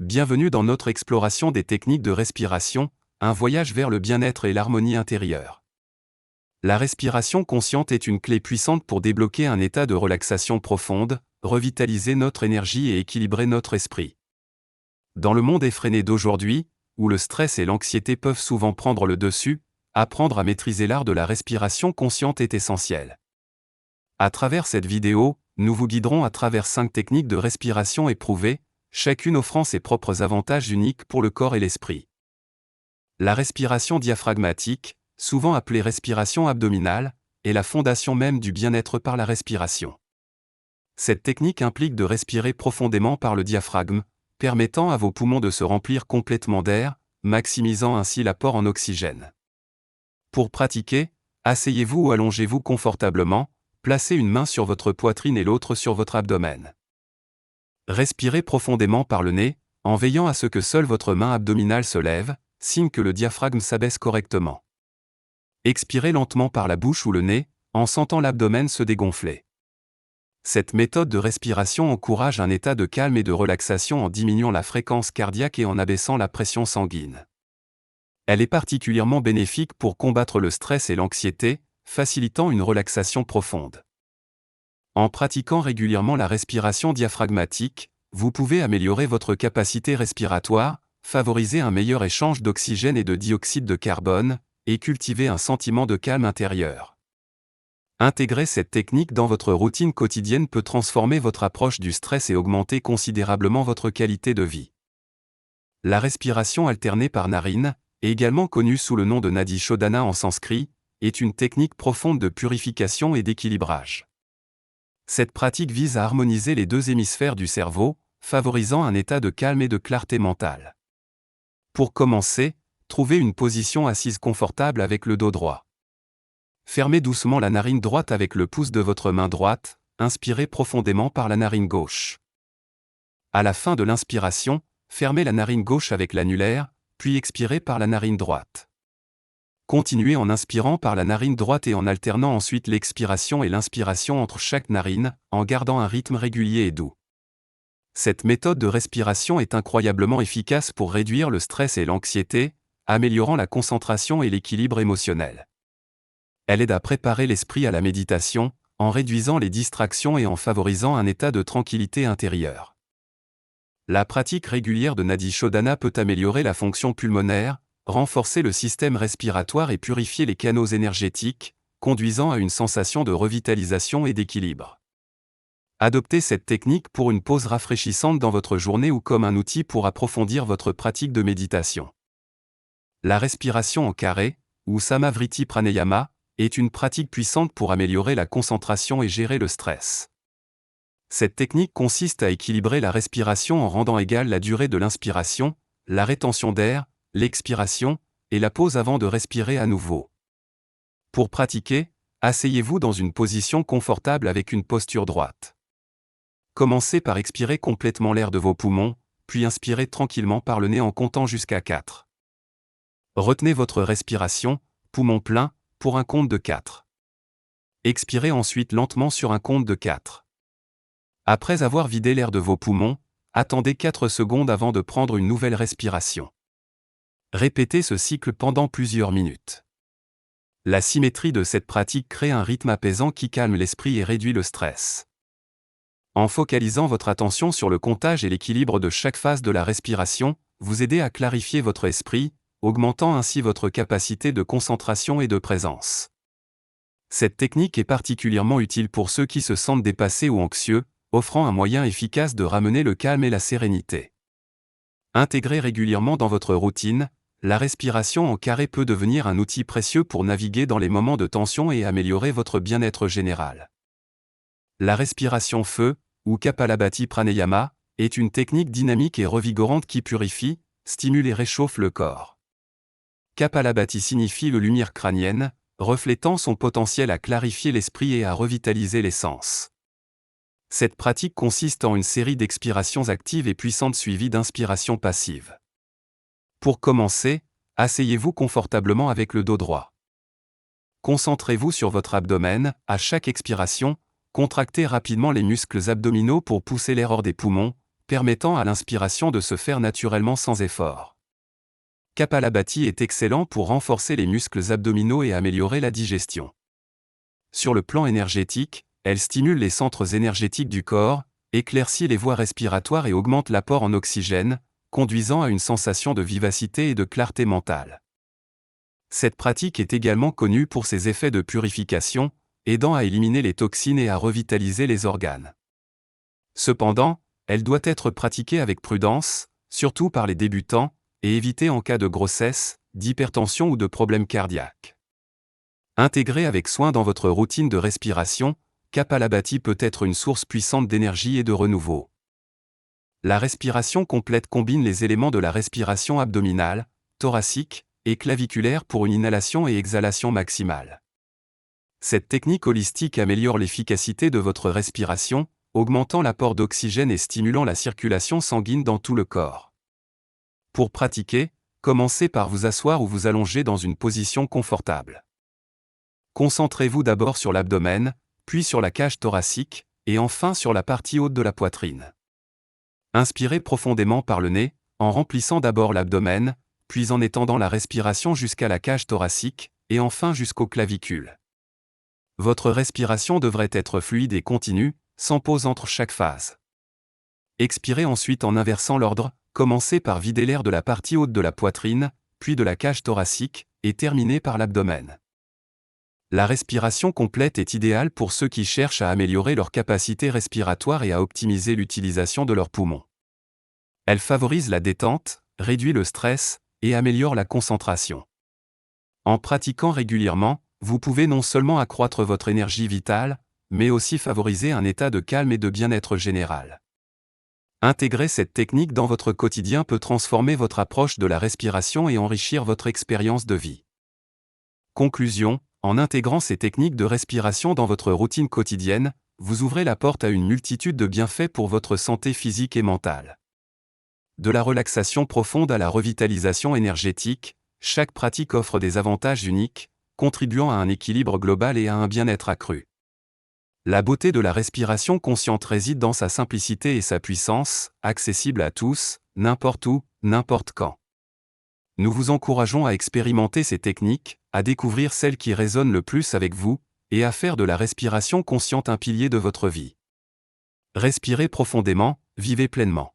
Bienvenue dans notre exploration des techniques de respiration, un voyage vers le bien-être et l'harmonie intérieure. La respiration consciente est une clé puissante pour débloquer un état de relaxation profonde, revitaliser notre énergie et équilibrer notre esprit. Dans le monde effréné d'aujourd'hui, où le stress et l'anxiété peuvent souvent prendre le dessus, apprendre à maîtriser l'art de la respiration consciente est essentiel. À travers cette vidéo, nous vous guiderons à travers 5 techniques de respiration éprouvées, chacune offrant ses propres avantages uniques pour le corps et l'esprit. La respiration diaphragmatique, souvent appelée respiration abdominale, est la fondation même du bien-être par la respiration. Cette technique implique de respirer profondément par le diaphragme, permettant à vos poumons de se remplir complètement d'air, maximisant ainsi l'apport en oxygène. Pour pratiquer, asseyez-vous ou allongez-vous confortablement, placez une main sur votre poitrine et l'autre sur votre abdomen. Respirez profondément par le nez, en veillant à ce que seule votre main abdominale se lève, signe que le diaphragme s'abaisse correctement. Expirez lentement par la bouche ou le nez, en sentant l'abdomen se dégonfler. Cette méthode de respiration encourage un état de calme et de relaxation en diminuant la fréquence cardiaque et en abaissant la pression sanguine. Elle est particulièrement bénéfique pour combattre le stress et l'anxiété, facilitant une relaxation profonde. En pratiquant régulièrement la respiration diaphragmatique, vous pouvez améliorer votre capacité respiratoire, favoriser un meilleur échange d'oxygène et de dioxyde de carbone, et cultiver un sentiment de calme intérieur. Intégrer cette technique dans votre routine quotidienne peut transformer votre approche du stress et augmenter considérablement votre qualité de vie. La respiration alternée par narine, également connue sous le nom de Nadi Shodhana en sanskrit, est une technique profonde de purification et d'équilibrage. Cette pratique vise à harmoniser les deux hémisphères du cerveau, favorisant un état de calme et de clarté mentale. Pour commencer, trouvez une position assise confortable avec le dos droit. Fermez doucement la narine droite avec le pouce de votre main droite, inspirez profondément par la narine gauche. À la fin de l'inspiration, fermez la narine gauche avec l'annulaire, puis expirez par la narine droite. Continuez en inspirant par la narine droite et en alternant ensuite l'expiration et l'inspiration entre chaque narine, en gardant un rythme régulier et doux. Cette méthode de respiration est incroyablement efficace pour réduire le stress et l'anxiété, améliorant la concentration et l'équilibre émotionnel. Elle aide à préparer l'esprit à la méditation, en réduisant les distractions et en favorisant un état de tranquillité intérieure. La pratique régulière de Nadi Shodhana peut améliorer la fonction pulmonaire, renforcer le système respiratoire et purifier les canaux énergétiques, conduisant à une sensation de revitalisation et d'équilibre. Adoptez cette technique pour une pause rafraîchissante dans votre journée ou comme un outil pour approfondir votre pratique de méditation. La respiration en carré, ou Samavriti Pranayama, est une pratique puissante pour améliorer la concentration et gérer le stress. Cette technique consiste à équilibrer la respiration en rendant égale la durée de l'inspiration, la rétention d'air, l'expiration, et la pause avant de respirer à nouveau. Pour pratiquer, asseyez-vous dans une position confortable avec une posture droite. Commencez par expirer complètement l'air de vos poumons, puis inspirez tranquillement par le nez en comptant jusqu'à 4. Retenez votre respiration, poumons pleins, pour un compte de 4. Expirez ensuite lentement sur un compte de 4. Après avoir vidé l'air de vos poumons, attendez 4 secondes avant de prendre une nouvelle respiration. Répétez ce cycle pendant plusieurs minutes. La symétrie de cette pratique crée un rythme apaisant qui calme l'esprit et réduit le stress. En focalisant votre attention sur le comptage et l'équilibre de chaque phase de la respiration, vous aidez à clarifier votre esprit, augmentant ainsi votre capacité de concentration et de présence. Cette technique est particulièrement utile pour ceux qui se sentent dépassés ou anxieux, offrant un moyen efficace de ramener le calme et la sérénité. Intégrée régulièrement dans votre routine, la respiration en carré peut devenir un outil précieux pour naviguer dans les moments de tension et améliorer votre bien-être général. La respiration feu, ou Kapalabhati Pranayama, est une technique dynamique et revigorante qui purifie, stimule et réchauffe le corps. Kapalabhati signifie le lumière crânienne, reflétant son potentiel à clarifier l'esprit et à revitaliser les sens. Cette pratique consiste en une série d'expirations actives et puissantes suivies d'inspirations passives. Pour commencer, asseyez-vous confortablement avec le dos droit. Concentrez-vous sur votre abdomen, à chaque expiration, contractez rapidement les muscles abdominaux pour pousser l'air hors des poumons, permettant à l'inspiration de se faire naturellement sans effort. Kapalabhati est excellent pour renforcer les muscles abdominaux et améliorer la digestion. Sur le plan énergétique, elle stimule les centres énergétiques du corps, éclaircit les voies respiratoires et augmente l'apport en oxygène, conduisant à une sensation de vivacité et de clarté mentale. Cette pratique est également connue pour ses effets de purification, aidant à éliminer les toxines et à revitaliser les organes. Cependant, elle doit être pratiquée avec prudence, surtout par les débutants, et évitée en cas de grossesse, d'hypertension ou de problèmes cardiaques. Intégrée avec soin dans votre routine de respiration, Kapalabhati peut être une source puissante d'énergie et de renouveau. La respiration complète combine les éléments de la respiration abdominale, thoracique et claviculaire pour une inhalation et exhalation maximale. Cette technique holistique améliore l'efficacité de votre respiration, augmentant l'apport d'oxygène et stimulant la circulation sanguine dans tout le corps. Pour pratiquer, commencez par vous asseoir ou vous allonger dans une position confortable. Concentrez-vous d'abord sur l'abdomen, puis sur la cage thoracique, et enfin sur la partie haute de la poitrine. Inspirez profondément par le nez, en remplissant d'abord l'abdomen, puis en étendant la respiration jusqu'à la cage thoracique, et enfin jusqu'aux clavicules. Votre respiration devrait être fluide et continue, sans pause entre chaque phase. Expirez ensuite en inversant l'ordre, commencez par vider l'air de la partie haute de la poitrine, puis de la cage thoracique, et terminez par l'abdomen. La respiration complète est idéale pour ceux qui cherchent à améliorer leur capacité respiratoire et à optimiser l'utilisation de leurs poumons. Elle favorise la détente, réduit le stress, et améliore la concentration. En pratiquant régulièrement, vous pouvez non seulement accroître votre énergie vitale, mais aussi favoriser un état de calme et de bien-être général. Intégrer cette technique dans votre quotidien peut transformer votre approche de la respiration et enrichir votre expérience de vie. Conclusion, en intégrant ces techniques de respiration dans votre routine quotidienne, vous ouvrez la porte à une multitude de bienfaits pour votre santé physique et mentale. De la relaxation profonde à la revitalisation énergétique, chaque pratique offre des avantages uniques, contribuant à un équilibre global et à un bien-être accru. La beauté de la respiration consciente réside dans sa simplicité et sa puissance, accessible à tous, n'importe où, n'importe quand. Nous vous encourageons à expérimenter ces techniques, à découvrir celles qui résonnent le plus avec vous, et à faire de la respiration consciente un pilier de votre vie. Respirez profondément, vivez pleinement.